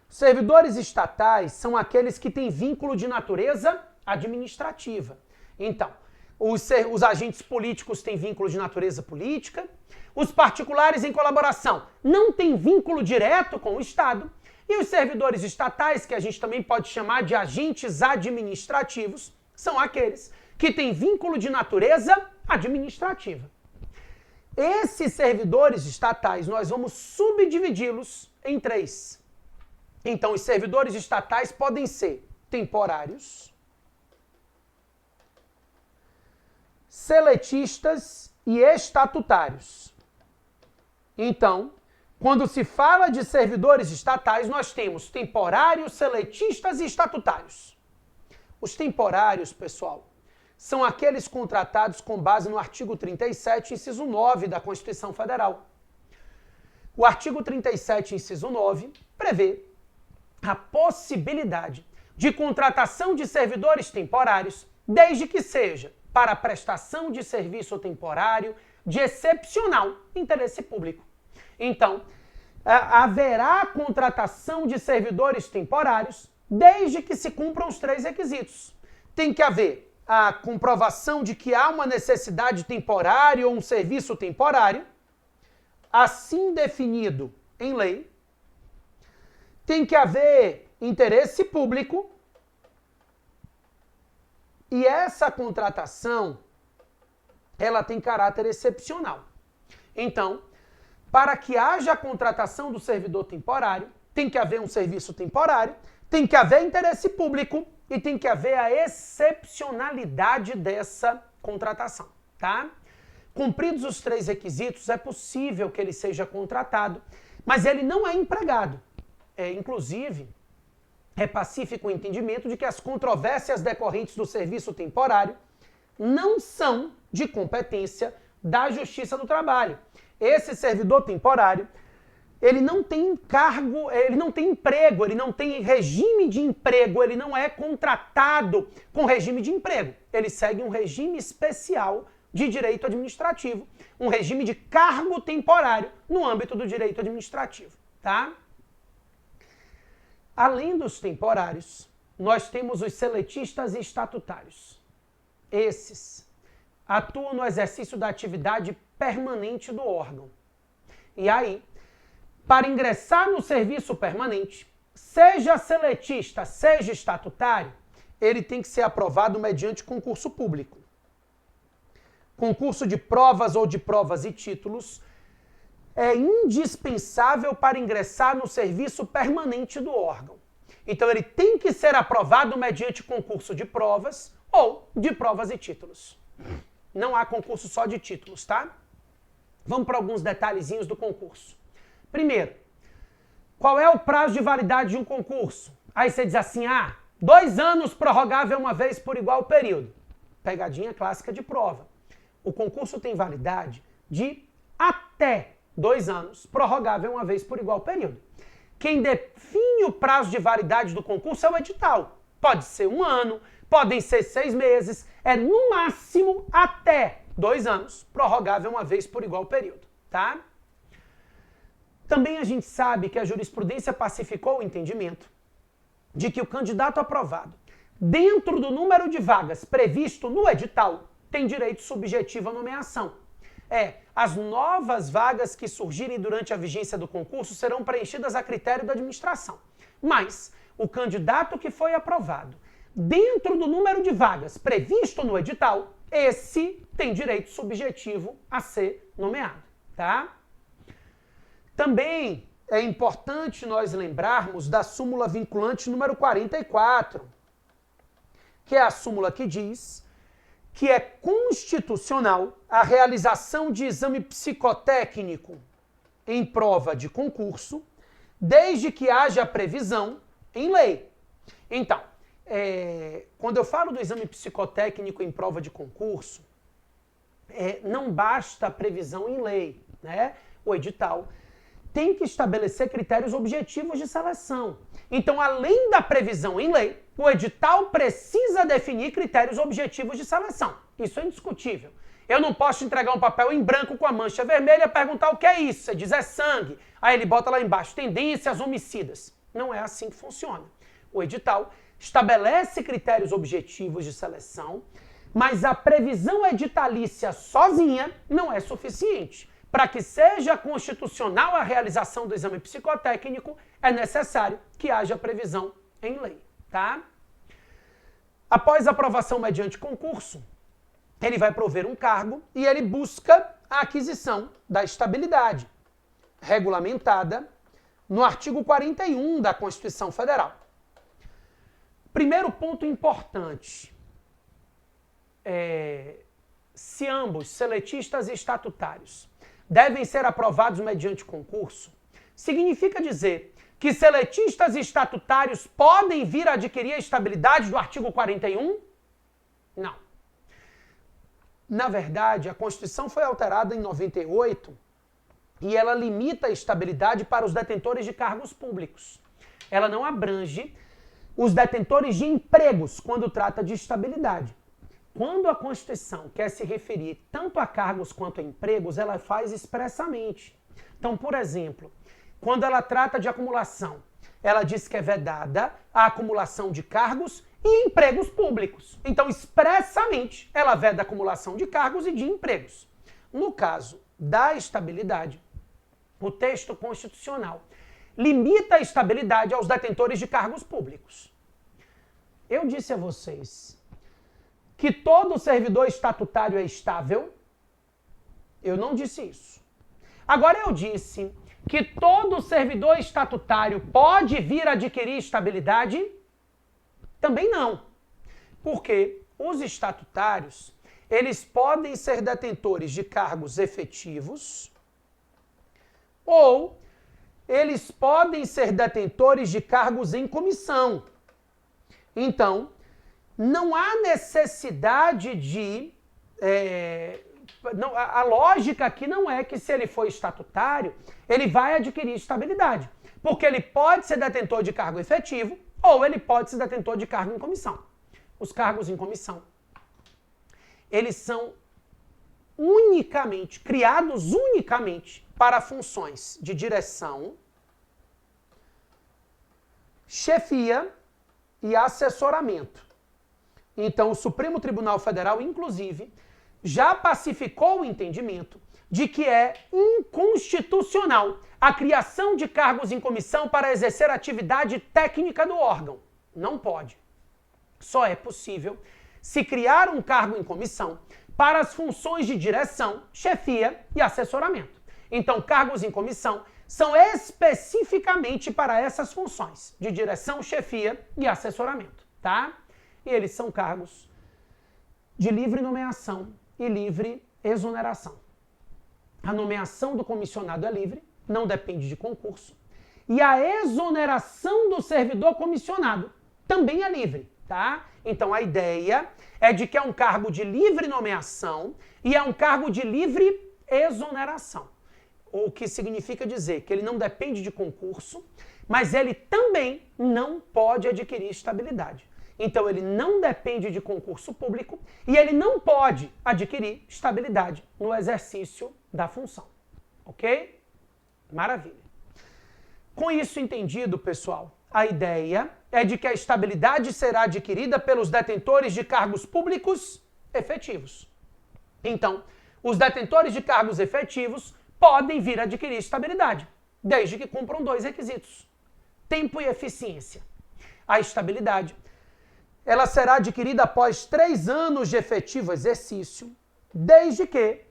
Servidores estatais são aqueles que têm vínculo de natureza administrativa. Então, os agentes políticos têm vínculo de natureza política, os particulares em colaboração não têm vínculo direto com o Estado, e os servidores estatais, que a gente também pode chamar de agentes administrativos, são aqueles que têm vínculo de natureza administrativa. Esses servidores estatais, nós vamos subdividi-los em 3. Então, os servidores estatais podem ser temporários, seletistas e estatutários. Então, quando se fala de servidores estatais, nós temos temporários, seletistas e estatutários. Os temporários, pessoal, são aqueles contratados com base no artigo 37, inciso 9 da Constituição Federal. O artigo 37, inciso 9, prevê a possibilidade de contratação de servidores temporários, desde que seja para a prestação de serviço temporário de excepcional interesse público. Então, haverá contratação de servidores temporários desde que se cumpram os 3 requisitos. Tem que haver a comprovação de que há uma necessidade temporária ou um serviço temporário, assim definido em lei. Tem que haver interesse público e essa contratação, ela tem caráter excepcional. Então, para que haja a contratação do servidor temporário, tem que haver um serviço temporário, tem que haver interesse público e tem que haver a excepcionalidade dessa contratação, tá? Cumpridos os 3 requisitos, é possível que ele seja contratado, mas ele não é empregado. Inclusive, é pacífico o entendimento de que as controvérsias decorrentes do serviço temporário não são de competência da Justiça do Trabalho. Esse servidor temporário, ele não tem cargo, ele não tem emprego, ele não tem regime de emprego, ele não é contratado com regime de emprego. Ele segue um regime especial de direito administrativo, um regime de cargo temporário no âmbito do direito administrativo, tá? Além dos temporários, nós temos os seletistas e estatutários. Esses atuam no exercício da atividade permanente do órgão. E aí, para ingressar no serviço permanente, seja seletista, seja estatutário, ele tem que ser aprovado mediante concurso público. Concurso de provas ou de provas e títulos é indispensável para ingressar no serviço permanente do órgão. Então ele tem que ser aprovado mediante concurso de provas ou de provas e títulos. Não há concurso só de títulos, tá? Vamos para alguns detalhezinhos do concurso. Primeiro, qual é o prazo de validade de um concurso? Aí você diz assim, 2 anos prorrogável uma vez por igual período. Pegadinha clássica de prova. O concurso tem validade de até 2 anos, prorrogável uma vez por igual período. Quem define o prazo de validade do concurso é o edital. Pode ser 1 ano, podem ser 6 meses, é no máximo até 2 anos, prorrogável uma vez por igual período, tá? Também a gente sabe que a jurisprudência pacificou o entendimento de que o candidato aprovado, dentro do número de vagas previsto no edital, tem direito subjetivo à nomeação. As novas vagas que surgirem durante a vigência do concurso serão preenchidas a critério da administração. Mas o candidato que foi aprovado, dentro do número de vagas previsto no edital, esse tem direito subjetivo a ser nomeado, tá? Também é importante nós lembrarmos da súmula vinculante número 44, que é a súmula que diz que é constitucional a realização de exame psicotécnico em prova de concurso, desde que haja previsão em lei. Então, quando eu falo do exame psicotécnico em prova de concurso, não basta a previsão em lei, né? O edital tem que estabelecer critérios objetivos de seleção. Então, além da previsão em lei, o edital precisa definir critérios objetivos de seleção. Isso é indiscutível. Eu não posso entregar um papel em branco com a mancha vermelha e perguntar o que é isso. Você diz, é sangue. Aí ele bota lá embaixo, tendências homicidas. Não é assim que funciona. O edital estabelece critérios objetivos de seleção, mas a previsão editalícia sozinha não é suficiente. Para que seja constitucional a realização do exame psicotécnico, é necessário que haja previsão em lei, tá? Após a aprovação mediante concurso, ele vai prover um cargo e ele busca a aquisição da estabilidade, regulamentada no artigo 41 da Constituição Federal. Primeiro ponto importante, se ambos, seletistas e estatutários, devem ser aprovados mediante concurso, significa dizer que seletistas e estatutários podem vir a adquirir a estabilidade do artigo 41? Não. Na verdade, a Constituição foi alterada em 98 e ela limita a estabilidade para os detentores de cargos públicos. Ela não abrange os detentores de empregos quando trata de estabilidade. Quando a Constituição quer se referir tanto a cargos quanto a empregos, ela faz expressamente. Então, por exemplo, quando ela trata de acumulação, ela diz que é vedada a acumulação de cargos e empregos públicos. Então, expressamente, ela veda a acumulação de cargos e de empregos. No caso da estabilidade, o texto constitucional limita a estabilidade aos detentores de cargos públicos. Eu disse a vocês que todo servidor estatutário é estável. Eu não disse isso. Agora eu disse que todo servidor estatutário pode vir a adquirir estabilidade? Também não. Porque os estatutários, eles podem ser detentores de cargos efetivos ou eles podem ser detentores de cargos em comissão. Então, não há necessidade de... a lógica aqui não é que se ele for estatutário, ele vai adquirir estabilidade. Porque ele pode ser detentor de cargo efetivo ou ele pode ser detentor de cargo em comissão. Os cargos em comissão, eles são criados unicamente para funções de direção, chefia e assessoramento. Então, o Supremo Tribunal Federal, inclusive, já pacificou o entendimento de que é inconstitucional a criação de cargos em comissão para exercer atividade técnica do órgão. Não pode. Só é possível se criar um cargo em comissão para as funções de direção, chefia e assessoramento. Então, cargos em comissão são especificamente para essas funções de direção, chefia e assessoramento, tá? E eles são cargos de livre nomeação e livre exoneração. A nomeação do comissionado é livre, não depende de concurso. E a exoneração do servidor comissionado também é livre, tá? Então a ideia é de que é um cargo de livre nomeação e é um cargo de livre exoneração. O que significa dizer que ele não depende de concurso, mas ele também não pode adquirir estabilidade. Então ele não depende de concurso público e ele não pode adquirir estabilidade no exercício da função. Ok? Maravilha. Com isso entendido, pessoal, a ideia é de que a estabilidade será adquirida pelos detentores de cargos públicos efetivos. Então, os detentores de cargos efetivos podem vir a adquirir estabilidade, desde que cumpram dois requisitos: tempo e eficiência. A estabilidade, ela será adquirida após 3 anos de efetivo exercício, desde que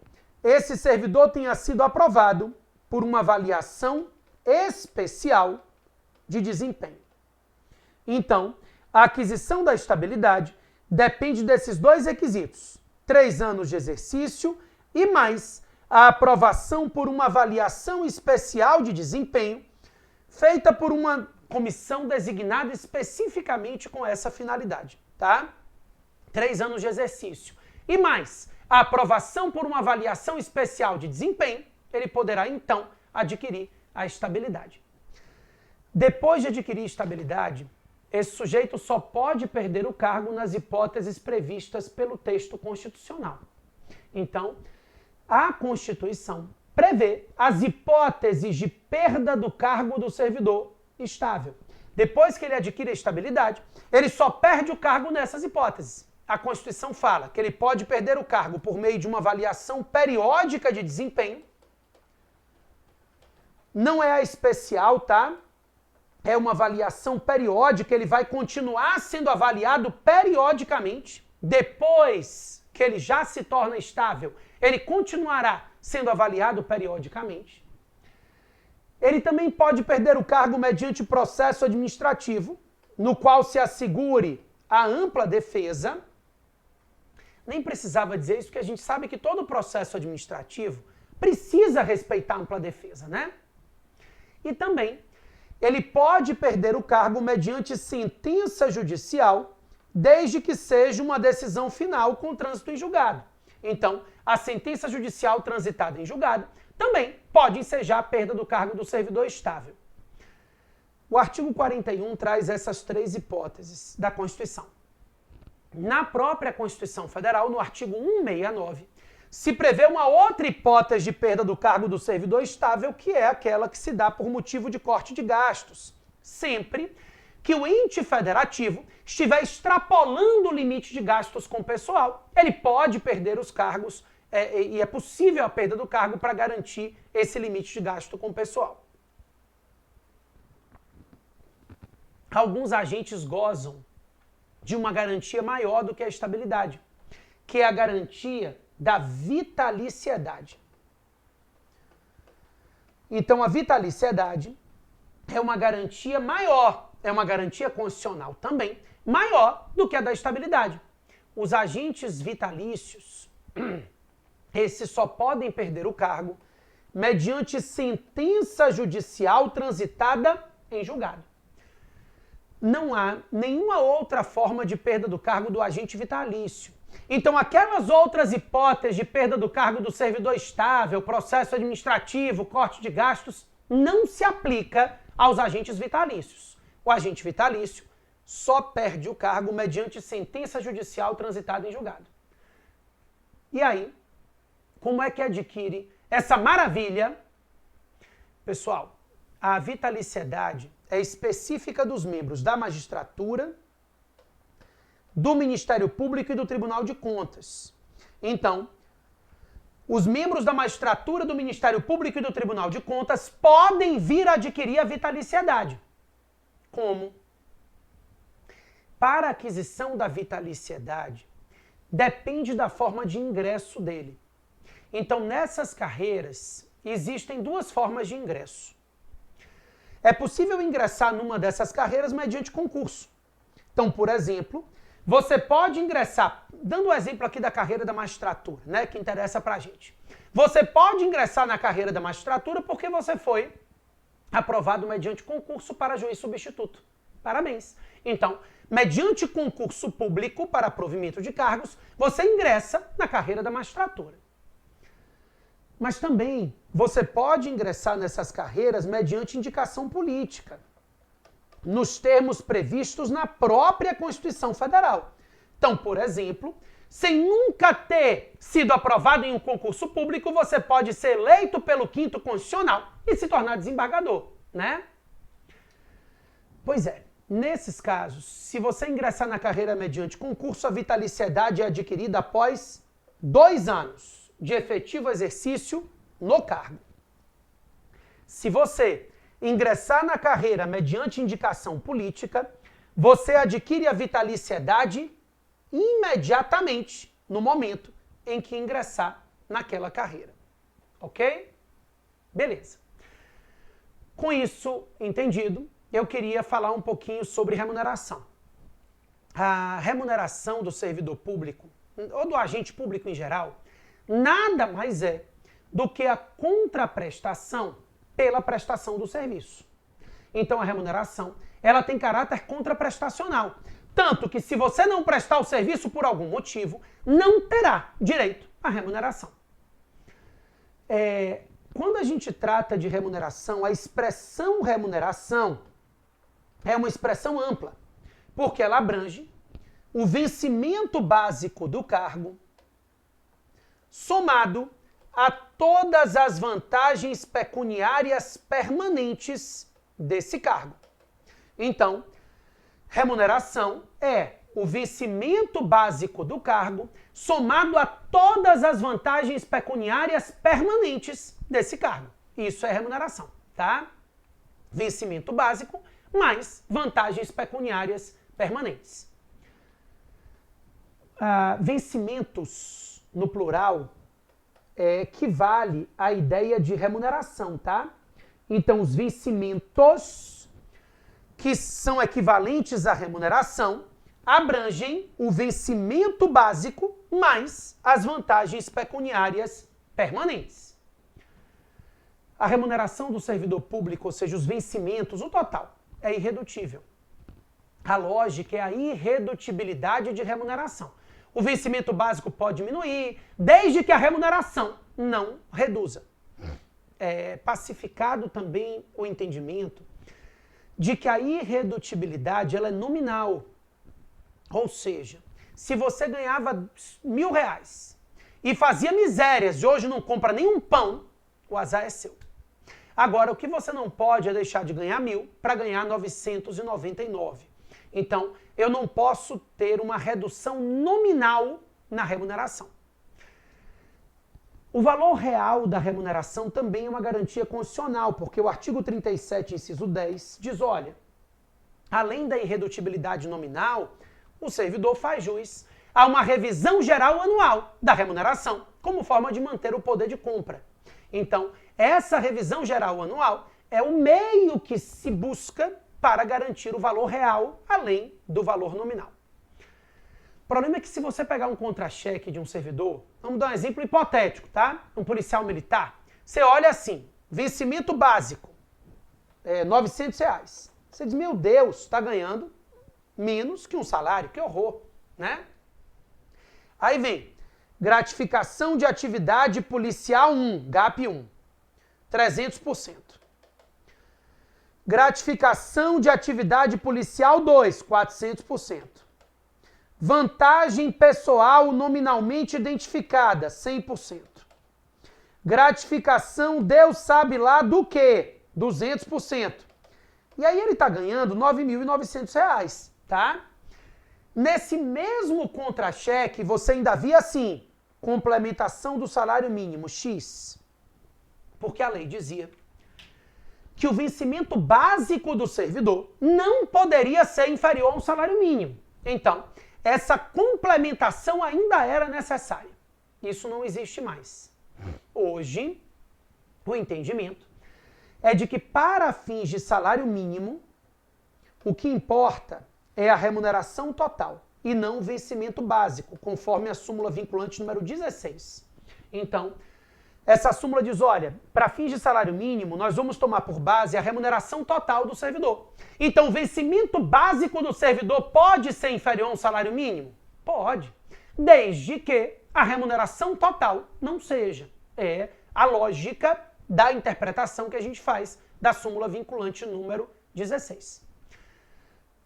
esse servidor tenha sido aprovado por uma avaliação especial de desempenho. Então, a aquisição da estabilidade depende desses dois requisitos: 3 anos de exercício e mais a aprovação por uma avaliação especial de desempenho feita por uma comissão designada especificamente com essa finalidade, tá? 3 anos de exercício. E mais, a aprovação por uma avaliação especial de desempenho, ele poderá, então, adquirir a estabilidade. Depois de adquirir estabilidade, esse sujeito só pode perder o cargo nas hipóteses previstas pelo texto constitucional. Então, a Constituição prevê as hipóteses de perda do cargo do servidor estável. Depois que ele adquire a estabilidade, ele só perde o cargo nessas hipóteses. A Constituição fala que ele pode perder o cargo por meio de uma avaliação periódica de desempenho. Não é a especial, tá? É uma avaliação periódica, ele vai continuar sendo avaliado periodicamente. Depois que ele já se torna estável, ele continuará sendo avaliado periodicamente. Ele também pode perder o cargo mediante processo administrativo, no qual se assegure a ampla defesa. Nem precisava dizer isso, porque a gente sabe que todo processo administrativo precisa respeitar a ampla defesa, né? E também, ele pode perder o cargo mediante sentença judicial, desde que seja uma decisão final com trânsito em julgado. Então, a sentença judicial transitada em julgado também pode ensejar a perda do cargo do servidor estável. O artigo 41 traz essas 3 hipóteses da Constituição. Na própria Constituição Federal, no artigo 169, se prevê uma outra hipótese de perda do cargo do servidor estável, que é aquela que se dá por motivo de corte de gastos, sempre que o ente federativo estiver extrapolando o limite de gastos com o pessoal. Ele pode perder os cargos e é possível a perda do cargo para garantir esse limite de gasto com o pessoal. Alguns agentes gozam de uma garantia maior do que a estabilidade, que é a garantia da vitaliciedade. Então, a vitaliciedade é uma garantia maior, é uma garantia constitucional também, maior do que a da estabilidade. Os agentes vitalícios, esses só podem perder o cargo mediante sentença judicial transitada em julgado. Não há nenhuma outra forma de perda do cargo do agente vitalício. Então, aquelas outras hipóteses de perda do cargo do servidor estável, processo administrativo, corte de gastos, não se aplica aos agentes vitalícios. O agente vitalício só perde o cargo mediante sentença judicial transitada em julgado. E aí, como é que adquire essa maravilha? Pessoal, a vitaliciedade é específica dos membros da magistratura, do Ministério Público e do Tribunal de Contas. Então, os membros da magistratura, do Ministério Público e do Tribunal de Contas podem vir a adquirir a vitaliciedade. Como? Para a aquisição da vitaliciedade, depende da forma de ingresso dele. Então, nessas carreiras, existem duas formas de ingresso. É possível ingressar numa dessas carreiras mediante concurso. Então, por exemplo, você pode ingressar, dando o exemplo aqui da carreira da magistratura, né, que interessa pra gente. Você pode ingressar na carreira da magistratura porque você foi aprovado mediante concurso para juiz substituto. Parabéns. Então, mediante concurso público para provimento de cargos, você ingressa na carreira da magistratura. Mas também você pode ingressar nessas carreiras mediante indicação política, nos termos previstos na própria Constituição Federal. Então, por exemplo, sem nunca ter sido aprovado em um concurso público, você pode ser eleito pelo 5º Constitucional e se tornar desembargador, né? Pois é, nesses casos, se você ingressar na carreira mediante concurso, a vitaliciedade é adquirida após 2 anos de efetivo exercício no cargo. Se você ingressar na carreira mediante indicação política, você adquire a vitaliciedade imediatamente no momento em que ingressar naquela carreira. Ok? Beleza. Com isso entendido, eu queria falar um pouquinho sobre remuneração. A remuneração do servidor público, ou do agente público em geral, nada mais é do que a contraprestação pela prestação do serviço. Então a remuneração, ela tem caráter contraprestacional. Tanto que se você não prestar o serviço por algum motivo, não terá direito à remuneração. Quando a gente trata de remuneração, a expressão remuneração é uma expressão ampla, porque ela abrange o vencimento básico do cargo, somado a todas as vantagens pecuniárias permanentes desse cargo. Então, remuneração é o vencimento básico do cargo, somado a todas as vantagens pecuniárias permanentes desse cargo. Isso é remuneração, tá? Vencimento básico mais vantagens pecuniárias permanentes. Vencimentos, no plural, equivale à ideia de remuneração, tá? Então, os vencimentos que são equivalentes à remuneração abrangem o vencimento básico mais as vantagens pecuniárias permanentes. A remuneração do servidor público, ou seja, os vencimentos, o total, é irredutível. A lógica é a irredutibilidade de remuneração. O vencimento básico pode diminuir, desde que a remuneração não reduza. É pacificado também o entendimento de que a irredutibilidade ela é nominal. Ou seja, se você ganhava R$1.000 e fazia misérias, de hoje não compra nenhum pão, o azar é seu. Agora, o que você não pode é deixar de ganhar 1.000 para ganhar 999. Então, eu não posso ter uma redução nominal na remuneração. O valor real da remuneração também é uma garantia constitucional, porque o artigo 37, inciso 10, diz, olha, além da irredutibilidade nominal, o servidor faz jus a uma revisão geral anual da remuneração, como forma de manter o poder de compra. Então, essa revisão geral anual é o meio que se busca para garantir o valor real, além do valor nominal. O problema é que se você pegar um contra-cheque de um servidor, vamos dar um exemplo hipotético, tá? Um policial militar, você olha assim, vencimento básico, R$900. Você diz, meu Deus, está ganhando menos que um salário, que horror, né? Aí vem, gratificação de atividade policial 1, GAP 1, 300%. Gratificação de atividade policial 2, 400%. Vantagem pessoal nominalmente identificada, 100%. Gratificação Deus sabe lá do quê? 200%. E aí ele está ganhando R$ 9.900, tá? Nesse mesmo contra-cheque, você ainda via assim, complementação do salário mínimo, X. Porque a lei dizia que o vencimento básico do servidor não poderia ser inferior a um salário mínimo. Então, essa complementação ainda era necessária. Isso não existe mais. Hoje, o entendimento é de que para fins de salário mínimo, o que importa é a remuneração total e não o vencimento básico, conforme a súmula vinculante número 16. Então, essa súmula diz, olha, para fins de salário mínimo, nós vamos tomar por base a remuneração total do servidor. Então, o vencimento básico do servidor pode ser inferior a um salário mínimo? Pode, desde que a remuneração total não seja. É a lógica da interpretação que a gente faz da súmula vinculante número 16.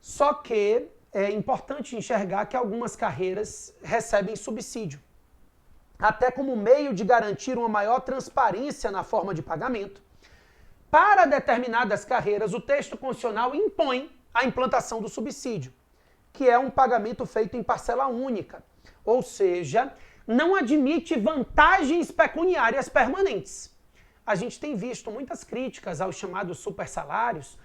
Só que é importante enxergar que algumas carreiras recebem subsídio, até como meio de garantir uma maior transparência na forma de pagamento. Para determinadas carreiras, o texto constitucional impõe a implantação do subsídio, que é um pagamento feito em parcela única, ou seja, não admite vantagens pecuniárias permanentes. A gente tem visto muitas críticas aos chamados supersalários,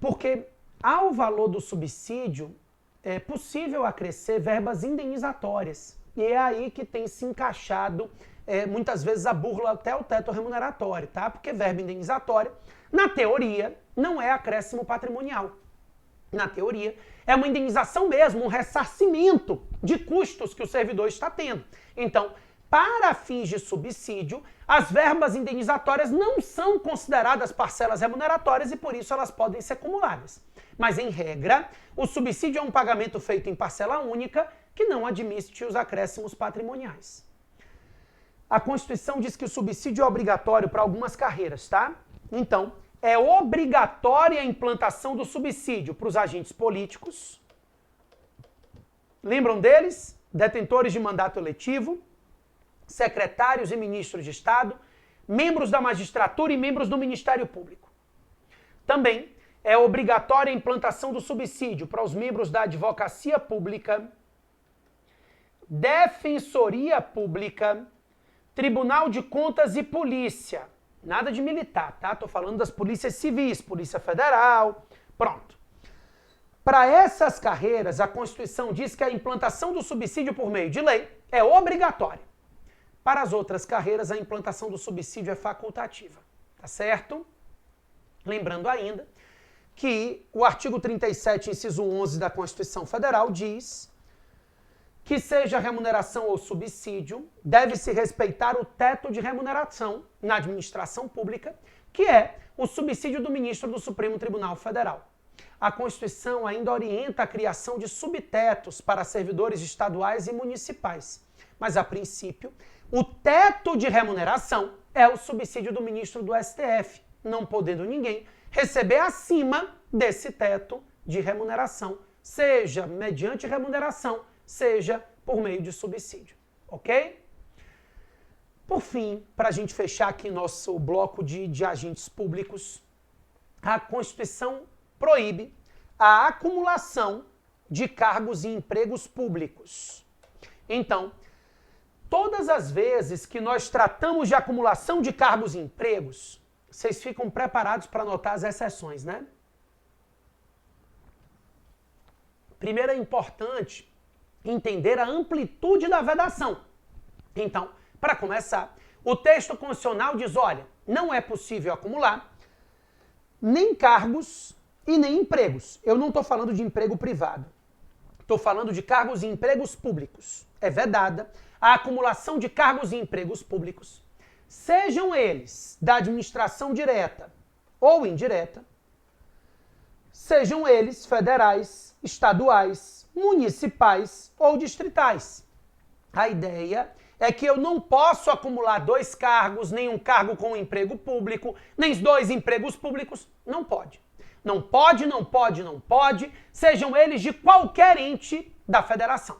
porque ao valor do subsídio é possível acrescer verbas indenizatórias. E é aí que tem se encaixado, muitas vezes, a burla até o teto remuneratório, tá? Porque verba indenizatória, na teoria, não é acréscimo patrimonial. Na teoria, é uma indenização mesmo, um ressarcimento de custos que o servidor está tendo. Então, para fins de subsídio, as verbas indenizatórias não são consideradas parcelas remuneratórias e por isso elas podem ser acumuladas. Mas, em regra, o subsídio é um pagamento feito em parcela única que não admite os acréscimos patrimoniais. A Constituição diz que o subsídio é obrigatório para algumas carreiras, tá? Então, é obrigatória a implantação do subsídio para os agentes políticos. Lembram deles? Detentores de mandato eletivo, secretários e ministros de Estado, membros da magistratura e membros do Ministério Público. Também é obrigatória a implantação do subsídio para os membros da Advocacia Pública, Defensoria Pública, Tribunal de Contas e Polícia. Nada de militar, tá? Tô falando das polícias civis, Polícia Federal, pronto. Para essas carreiras, a Constituição diz que a implantação do subsídio por meio de lei é obrigatória. Para as outras carreiras, a implantação do subsídio é facultativa, tá certo? Lembrando ainda que o artigo 37, inciso 11 da Constituição Federal diz que seja remuneração ou subsídio, deve-se respeitar o teto de remuneração na administração pública, que é o subsídio do ministro do Supremo Tribunal Federal. A Constituição ainda orienta a criação de subtetos para servidores estaduais e municipais, mas, a princípio, o teto de remuneração é o subsídio do ministro do STF, não podendo ninguém receber acima desse teto de remuneração, seja mediante remuneração, seja por meio de subsídio, ok? Por fim, para a gente fechar aqui nosso bloco de agentes públicos, a Constituição proíbe a acumulação de cargos e empregos públicos. Então, todas as vezes que nós tratamos de acumulação de cargos e empregos, vocês ficam preparados para anotar as exceções, né? Primeiro é importante entender a amplitude da vedação. Então, para começar, O texto constitucional diz, olha, não é possível acumular nem cargos e nem empregos. Eu não estou falando de emprego privado. Estou falando de cargos e empregos públicos. É vedada a acumulação de cargos e empregos públicos, sejam eles da administração direta ou indireta, sejam eles federais, estaduais, municipais ou distritais. A ideia é que eu não posso acumular 2 cargos, nem um cargo com emprego público, nem 2 empregos públicos. Não pode. Não pode, não pode, não pode, sejam eles de qualquer ente da federação.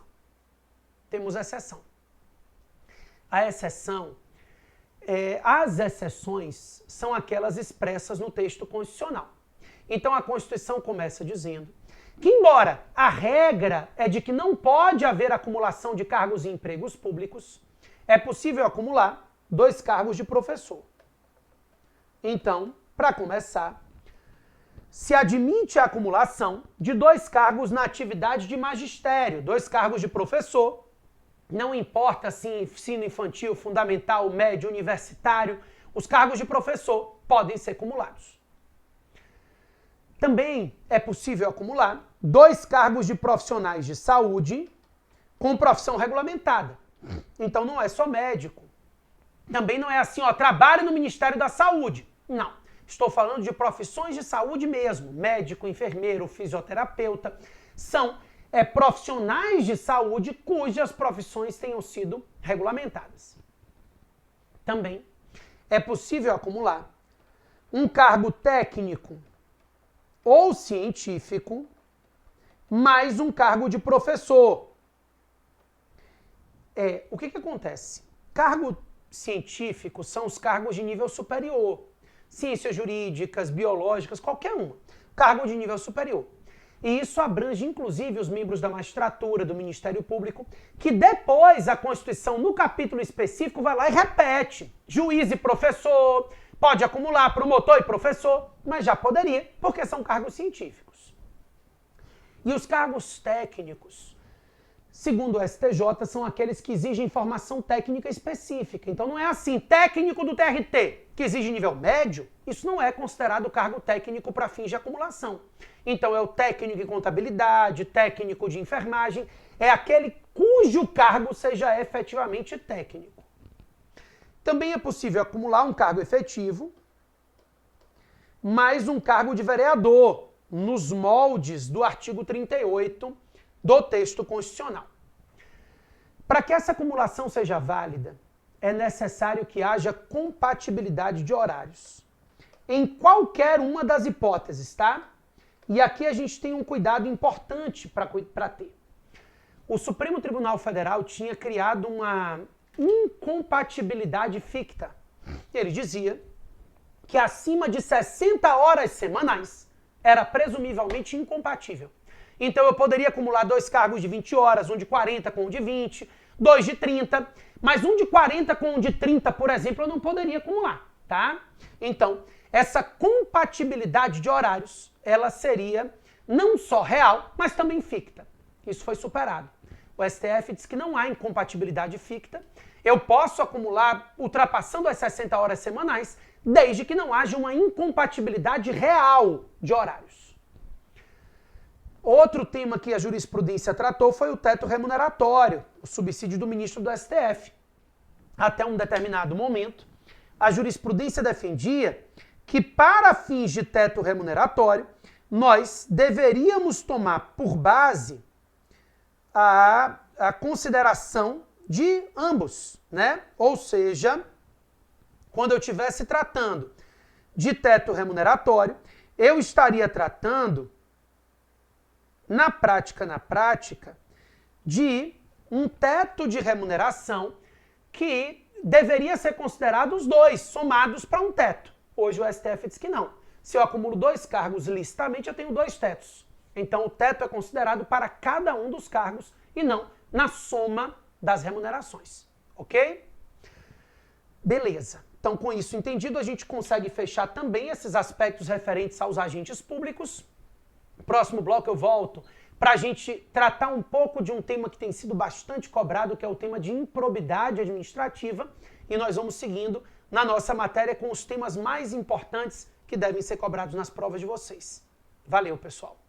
Temos exceção. A exceção, as exceções são aquelas expressas no texto constitucional. Então a Constituição começa dizendo que, embora a regra é de que não pode haver acumulação de cargos e empregos públicos, é possível acumular 2 cargos de professor. Então, para começar, se admite a acumulação de 2 cargos na atividade de magistério, 2 cargos de professor, não importa se ensino infantil, fundamental, médio, universitário, os cargos de professor podem ser acumulados. Também é possível acumular 2 cargos de profissionais de saúde com profissão regulamentada. Então não é só médico. Também não é assim, ó, trabalho no Ministério da Saúde. Não. Estou falando de profissões de saúde mesmo. Médico, enfermeiro, fisioterapeuta. São profissionais de saúde cujas profissões tenham sido regulamentadas. Também é possível acumular um cargo técnico ou científico mais um cargo de professor. O que acontece? Cargo científico são os cargos de nível superior. Ciências jurídicas, biológicas, qualquer uma. Cargo de nível superior. E isso abrange, inclusive, os membros da magistratura, do Ministério Público, que depois a Constituição, no capítulo específico, vai lá e repete. Juiz e professor, pode acumular promotor e professor, mas já poderia, porque são cargos científicos. E os cargos técnicos, segundo o STJ, são aqueles que exigem formação técnica específica. Então não é assim, técnico do TRT, que exige nível médio, isso não é considerado cargo técnico para fins de acumulação. Então é o técnico em contabilidade, técnico de enfermagem, é aquele cujo cargo seja efetivamente técnico. Também é possível acumular um cargo efetivo, mais um cargo de vereador, nos moldes do artigo 38 do texto constitucional. Para que essa acumulação seja válida, é necessário que haja compatibilidade de horários. Em qualquer uma das hipóteses, tá? E aqui a gente tem um cuidado importante para ter. O Supremo Tribunal Federal tinha criado uma incompatibilidade ficta. Ele dizia que acima de 60 horas semanais era presumivelmente incompatível. Então eu poderia acumular 2 cargos de 20 horas, um de 40 com um de 20, 2 de 30, mas um de 40 com um de 30, por exemplo, eu não poderia acumular, tá? Então, essa compatibilidade de horários, ela seria não só real, mas também ficta. Isso foi superado. O STF diz que não há incompatibilidade ficta. Eu posso acumular ultrapassando as 60 horas semanais, desde que não haja uma incompatibilidade real de horários. Outro tema que a jurisprudência tratou foi o teto remuneratório, o subsídio do ministro do STF. Até um determinado momento, a jurisprudência defendia que, para fins de teto remuneratório, nós deveríamos tomar por base a consideração de ambos, né? Ou seja, quando eu estivesse tratando de teto remuneratório, eu estaria tratando, na prática, de um teto de remuneração que deveria ser considerado os dois, somados para um teto. Hoje o STF diz que não. Se eu acumulo 2 cargos licitamente, eu tenho 2 tetos. Então o teto é considerado para cada um dos cargos e não na soma das remunerações. Ok? Beleza. Então, com isso entendido, a gente consegue fechar também esses aspectos referentes aos agentes públicos. Próximo bloco eu volto para a gente tratar um pouco de um tema que tem sido bastante cobrado, que é o tema de improbidade administrativa, e nós vamos seguindo na nossa matéria com os temas mais importantes que devem ser cobrados nas provas de vocês. Valeu, pessoal!